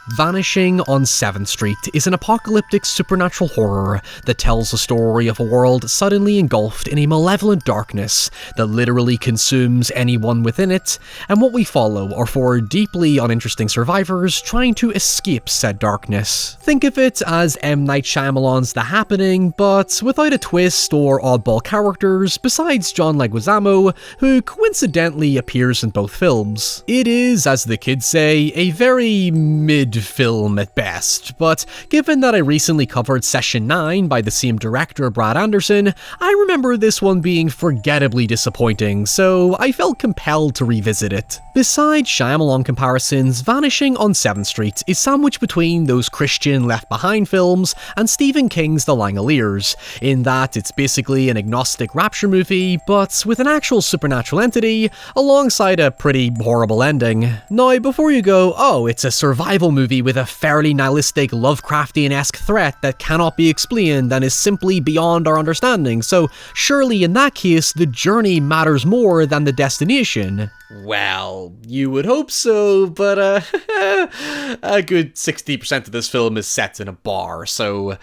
Vanishing on 7th Street is an apocalyptic supernatural horror that tells the story of a world suddenly engulfed in a malevolent darkness that literally consumes anyone within it, and what we follow are four deeply uninteresting survivors trying to escape said darkness. Think of it as M. Night Shyamalan's The Happening, but without a twist or oddball characters besides John Leguizamo, who coincidentally appears in both films. It is, as the kids say, a very mid-film at best, but given that I recently covered Session 9 by the same director Brad Anderson, I remember this one being forgettably disappointing, so I felt compelled to revisit it. Besides Shyamalan comparisons, Vanishing on 7th Street is sandwiched between those Christian Left Behind films and Stephen King's The Langoliers, in that it's basically an agnostic rapture movie, but with an actual supernatural entity, alongside a pretty horrible ending. Now, before you go, oh, it's a survival movie with a fairly nihilistic Lovecraftian-esque threat that cannot be explained and is simply beyond our understanding, so surely in that case the journey matters more than the destination. Well, you would hope so, but a good 60% of this film is set in a bar, so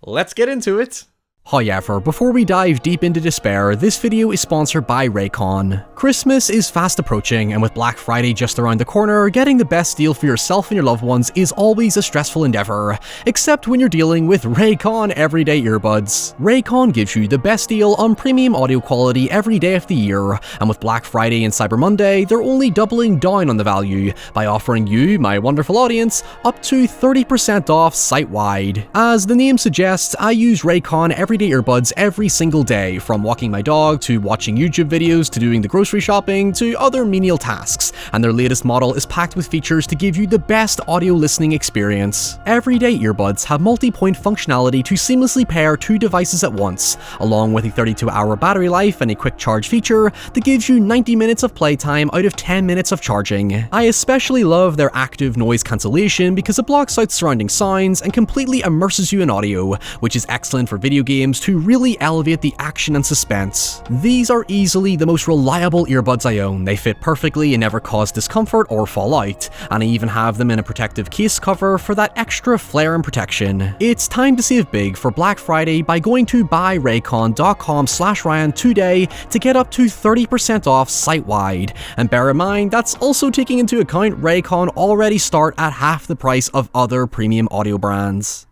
let's get into it. However, before we dive deep into despair, this video is sponsored by Raycon. Christmas is fast approaching, and with Black Friday just around the corner, getting the best deal for yourself and your loved ones is always a stressful endeavor, except when you're dealing with Raycon everyday earbuds. Raycon gives you the best deal on premium audio quality every day of the year, and with Black Friday and Cyber Monday, they're only doubling down on the value by offering you, my wonderful audience, up to 30% off site-wide. As the name suggests, I use Raycon everyday earbuds every single day, from walking my dog to watching YouTube videos to doing the grocery shopping to other menial tasks, and their latest model is packed with features to give you the best audio listening experience. Everyday earbuds have multi-point functionality to seamlessly pair two devices at once, along with a 32-hour battery life and a quick charge feature that gives you 90 minutes of playtime out of 10 minutes of charging. I especially love their active noise cancellation because it blocks out surrounding sounds and completely immerses you in audio, which is excellent for video games to really elevate the action and suspense. These are easily the most reliable earbuds I own. They fit perfectly and never cause discomfort or fall out, and I even have them in a protective case cover for that extra flair and protection. It's time to save big for Black Friday by going to buyraycon.com/Ryan today to get up to 30% off site-wide. And bear in mind, that's also taking into account Raycon already start at half the price of other premium audio brands.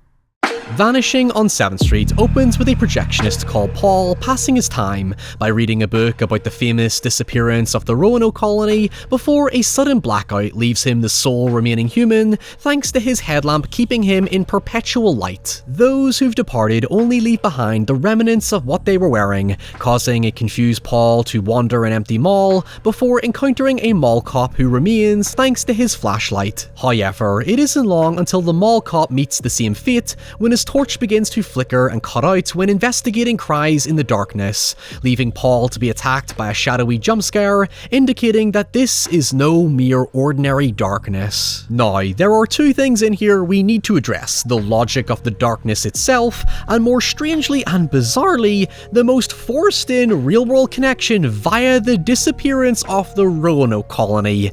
Vanishing on 7th Street opens with a projectionist called Paul passing his time by reading a book about the famous disappearance of the Roanoke colony before a sudden blackout leaves him the sole remaining human, thanks to his headlamp keeping him in perpetual light. Those who've departed only leave behind the remnants of what they were wearing, causing a confused Paul to wander an empty mall before encountering a mall cop who remains thanks to his flashlight. However, it isn't long until the mall cop meets the same fate when his torch begins to flicker and cut out when investigating cries in the darkness, leaving Paul to be attacked by a shadowy jump scare, indicating that this is no mere ordinary darkness. Now, there are two things in here we need to address: the logic of the darkness itself, and more strangely and bizarrely, the most forced-in real-world connection via the disappearance of the Roanoke colony.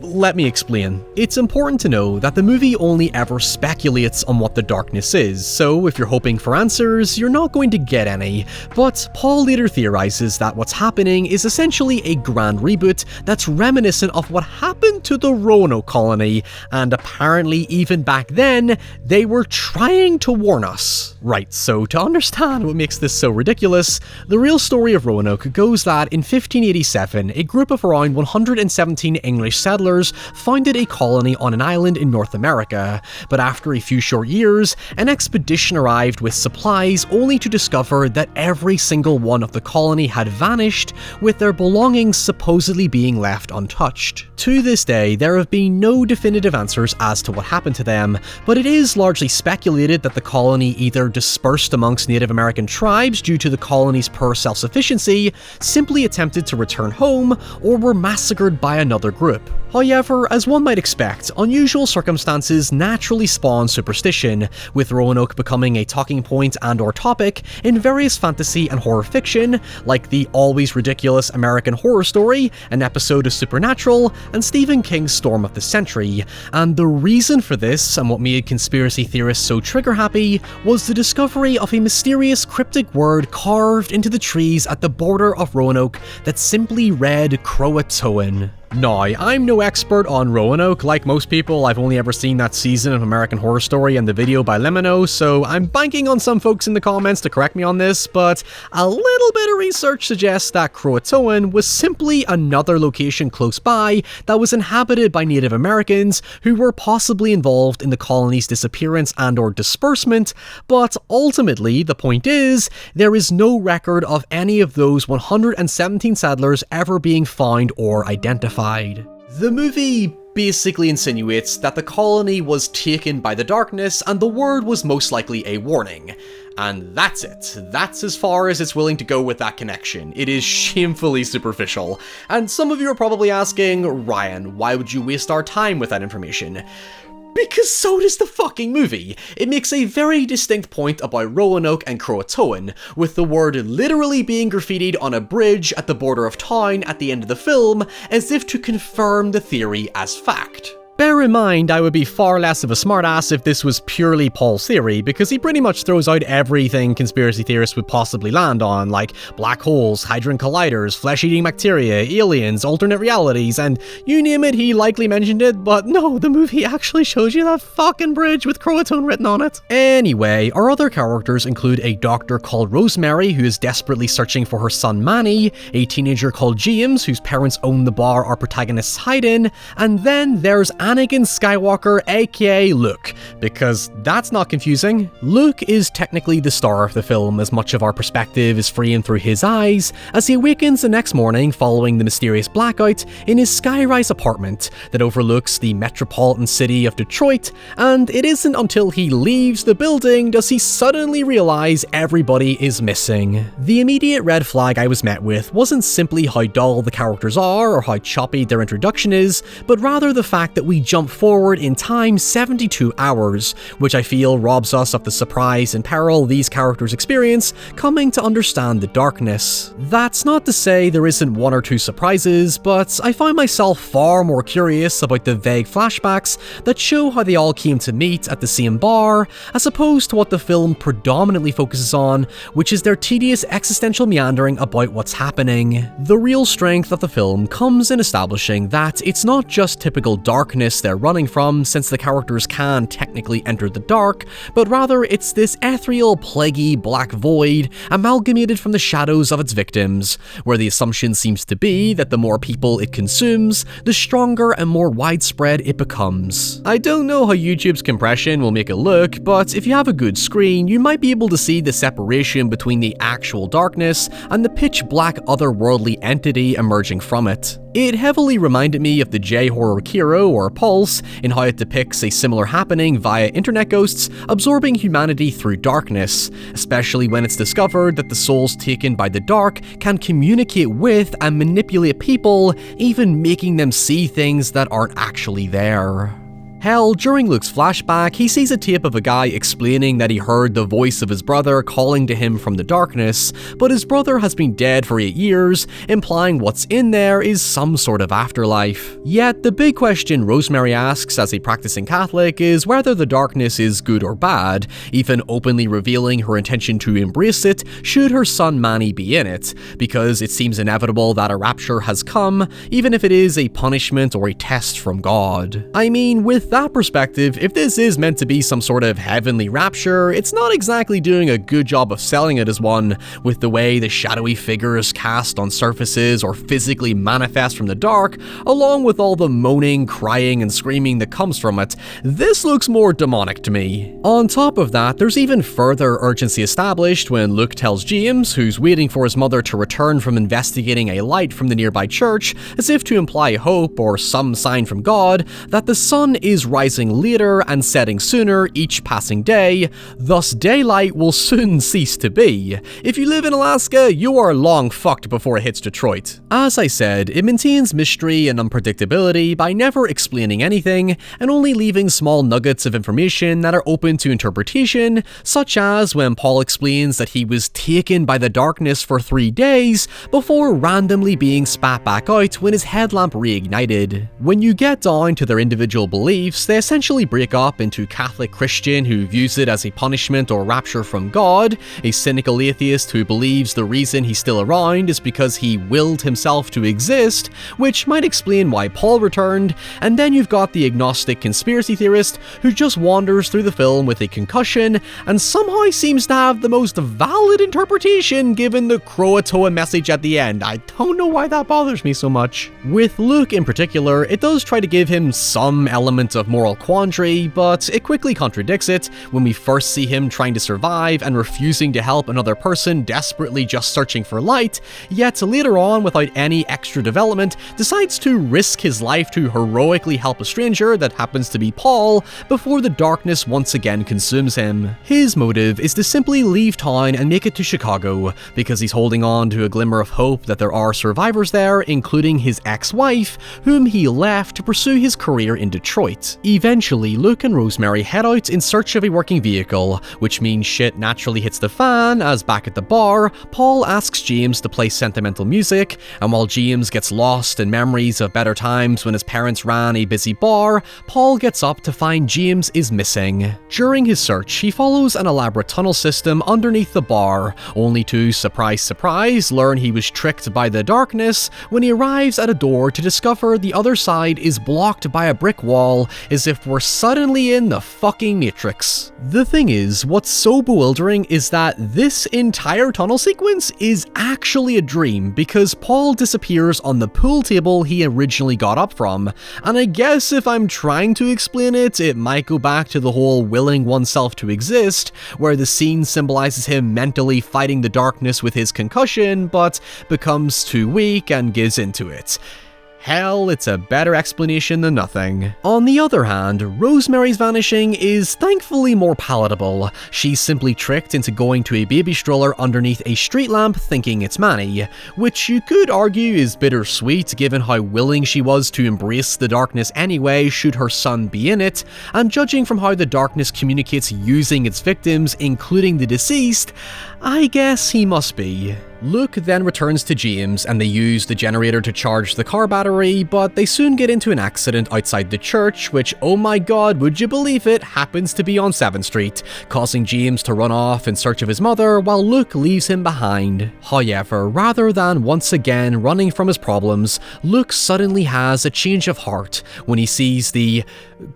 Let me explain. It's important to know that the movie only ever speculates on what the darkness is, so if you're hoping for answers, you're not going to get any. But Paul later theorizes that what's happening is essentially a grand reboot that's reminiscent of what happened to the Roanoke colony, and apparently even back then, they were trying to warn us. Right, so to understand what makes this so ridiculous, the real story of Roanoke goes that in 1587, a group of around 117 English settlers founded a colony on an island in North America, but after a few short years, an expedition arrived with supplies only to discover that every single one of the colony had vanished, with their belongings supposedly being left untouched. To this day, there have been no definitive answers as to what happened to them, but it is largely speculated that the colony either dispersed amongst Native American tribes due to the colony's poor self-sufficiency, simply attempted to return home, or were massacred by another group. However, as one might expect, unusual circumstances naturally spawn superstition, with Roanoke becoming a talking point and/or topic in various fantasy and horror fiction, like the always ridiculous American Horror Story, an episode of Supernatural, and Stephen King's Storm of the Century. And the reason for this, and what made conspiracy theorists so trigger-happy, was the discovery of a mysterious cryptic word carved into the trees at the border of Roanoke that simply read Croatoan. Now, I'm no expert on Roanoke. Like most people, I've only ever seen that season of American Horror Story and the video by Lemino, so I'm banking on some folks in the comments to correct me on this, but a little bit of research suggests that Croatoan was simply another location close by that was inhabited by Native Americans who were possibly involved in the colony's disappearance and/or disbursement, but ultimately, the point is, there is no record of any of those 117 settlers ever being found or identified. The movie basically insinuates that the colony was taken by the darkness and the word was most likely a warning. And that's it. That's as far as it's willing to go with that connection. It is shamefully superficial. And some of you are probably asking, Ryan, why would you waste our time with that information? Because so does the fucking movie. It makes a very distinct point about Roanoke and Croatoan, with the word literally being graffitied on a bridge at the border of town at the end of the film, as if to confirm the theory as fact. Bear in mind, I would be far less of a smartass if this was purely Paul's theory, because he pretty much throws out everything conspiracy theorists would possibly land on, like black holes, hadron colliders, flesh-eating bacteria, aliens, alternate realities, and you name it, he likely mentioned it, but no, the movie actually shows you that fucking bridge with Croatoan written on it. Anyway, our other characters include a doctor called Rosemary, who is desperately searching for her son Manny, a teenager called James, whose parents own the bar our protagonists hide in, and then there's Anakin Skywalker, aka Luke, because that's not confusing. Luke is technically the star of the film, as much of our perspective is framed through his eyes, as he awakens the next morning following the mysterious blackout in his skyrise apartment that overlooks the metropolitan city of Detroit, and it isn't until he leaves the building does he suddenly realize everybody is missing. The immediate red flag I was met with wasn't simply how dull the characters are or how choppy their introduction is, but rather the fact that we jump forward in time 72 hours, which I feel robs us of the surprise and peril these characters experience coming to understand the darkness. That's not to say there isn't one or two surprises, but I find myself far more curious about the vague flashbacks that show how they all came to meet at the same bar, as opposed to what the film predominantly focuses on, which is their tedious existential meandering about what's happening. The real strength of the film comes in establishing that it's not just typical darkness they're running from, since the characters can technically enter the dark, but rather it's this ethereal, plaguey black void amalgamated from the shadows of its victims, where the assumption seems to be that the more people it consumes, the stronger and more widespread it becomes. I don't know how YouTube's compression will make it look, but if you have a good screen, you might be able to see the separation between the actual darkness and the pitch black otherworldly entity emerging from it. It heavily reminded me of the J-horror Kiro or Pulse in how it depicts a similar happening via internet ghosts absorbing humanity through darkness, especially when it's discovered that the souls taken by the dark can communicate with and manipulate people, even making them see things that aren't actually there. Hell, during Luke's flashback, he sees a tape of a guy explaining that he heard the voice of his brother calling to him from the darkness, but his brother has been dead for 8 years, implying what's in there is some sort of afterlife. Yet, the big question Rosemary asks as a practicing Catholic is whether the darkness is good or bad, even openly revealing her intention to embrace it should her son Manny be in it, because it seems inevitable that a rapture has come, even if it is a punishment or a test from God. I mean, with that perspective, if this is meant to be some sort of heavenly rapture, it's not exactly doing a good job of selling it as one, with the way the shadowy figures cast on surfaces or physically manifest from the dark, along with all the moaning, crying, and screaming that comes from it. This looks more demonic to me. On top of that, there's even further urgency established when Luke tells James, who's waiting for his mother to return from investigating a light from the nearby church, as if to imply hope or some sign from God, that the sun is is rising later and setting sooner each passing day, thus daylight will soon cease to be. If you live in Alaska, you are long fucked before it hits Detroit. As I said, it maintains mystery and unpredictability by never explaining anything and only leaving small nuggets of information that are open to interpretation, such as when Paul explains that he was taken by the darkness for 3 days before randomly being spat back out when his headlamp reignited. When you get down to their individual beliefs, they essentially break up into Catholic Christian who views it as a punishment or rapture from God, a cynical atheist who believes the reason he's still around is because he willed himself to exist, which might explain why Paul returned, and then you've got the agnostic conspiracy theorist who just wanders through the film with a concussion and somehow seems to have the most valid interpretation given the Croatoa message at the end. I don't know why that bothers me so much. With Luke in particular, it does try to give him some element of moral quandary, but it quickly contradicts it when we first see him trying to survive and refusing to help another person desperately just searching for light, yet later on, without any extra development, decides to risk his life to heroically help a stranger that happens to be Paul before the darkness once again consumes him. His motive is to simply leave town and make it to Chicago, because he's holding on to a glimmer of hope that there are survivors there, including his ex-wife, whom he left to pursue his career in Detroit. Eventually, Luke and Rosemary head out in search of a working vehicle, which means shit naturally hits the fan as back at the bar, Paul asks James to play sentimental music, and while James gets lost in memories of better times when his parents ran a busy bar, Paul gets up to find James is missing. During his search, he follows an elaborate tunnel system underneath the bar, only to, surprise surprise, learn he was tricked by the darkness when he arrives at a door to discover the other side is blocked by a brick wall, as if we're suddenly in the fucking Matrix. The thing is, what's so bewildering is that this entire tunnel sequence is actually a dream because Paul disappears on the pool table he originally got up from, and I guess if I'm trying to explain it, it might go back to the whole willing oneself to exist, where the scene symbolizes him mentally fighting the darkness with his concussion, but becomes too weak and gives into it. Hell, it's a better explanation than nothing. On the other hand, Rosemary's vanishing is thankfully more palatable. She's simply tricked into going to a baby stroller underneath a street lamp thinking it's Manny, which you could argue is bittersweet given how willing she was to embrace the darkness anyway should her son be in it, and judging from how the darkness communicates using its victims, including the deceased, I guess he must be. Luke then returns to James and they use the generator to charge the car battery, but they soon get into an accident outside the church, which, oh my god, would you believe it, happens to be on 7th Street, causing James to run off in search of his mother while Luke leaves him behind. However, rather than once again running from his problems, Luke suddenly has a change of heart when he sees the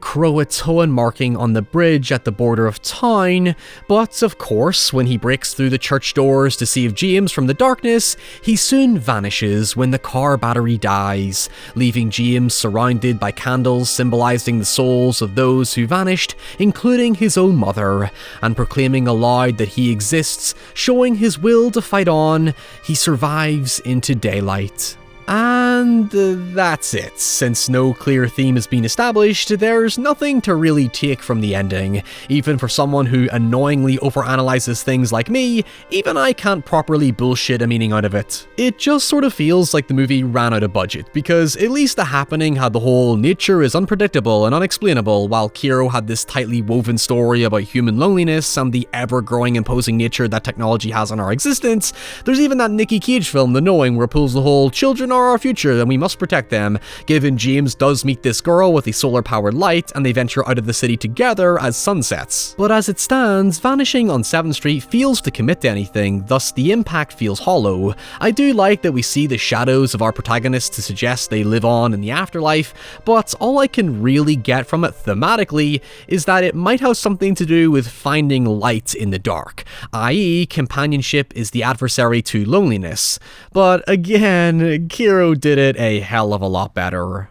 Croatoan marking on the bridge at the border of town, but of course, when he breaks through the church doors to save James from the darkness, he soon vanishes when the car battery dies, leaving James surrounded by candles symbolizing the souls of those who vanished, including his own mother, and proclaiming aloud that he exists, showing his will to fight on. He survives into daylight. And that's it. Since no clear theme has been established, there's nothing to really take from the ending. Even for someone who annoyingly overanalyzes things like me, even I can't properly bullshit a meaning out of it. It just sort of feels like the movie ran out of budget, because at least The Happening had the whole nature is unpredictable and unexplainable, while Kiro had this tightly woven story about human loneliness and the ever-growing imposing nature that technology has on our existence. There's even that Nicky Cage film, The Knowing, where it pulls the whole children are our future and we must protect them, given James does meet this girl with a solar-powered light and they venture out of the city together as sun sets. But as it stands, Vanishing on 7th Street fails to commit to anything, thus the impact feels hollow. I do like that we see the shadows of our protagonists to suggest they live on in the afterlife, but all I can really get from it thematically is that it might have something to do with finding light in the dark, i.e. companionship is the adversary to loneliness. But again, Kiro did it a hell of a lot better.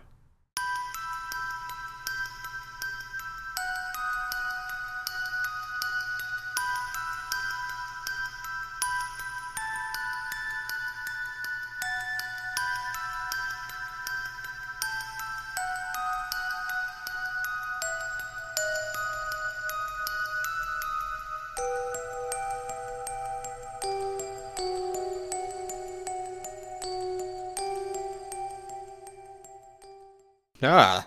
Ah,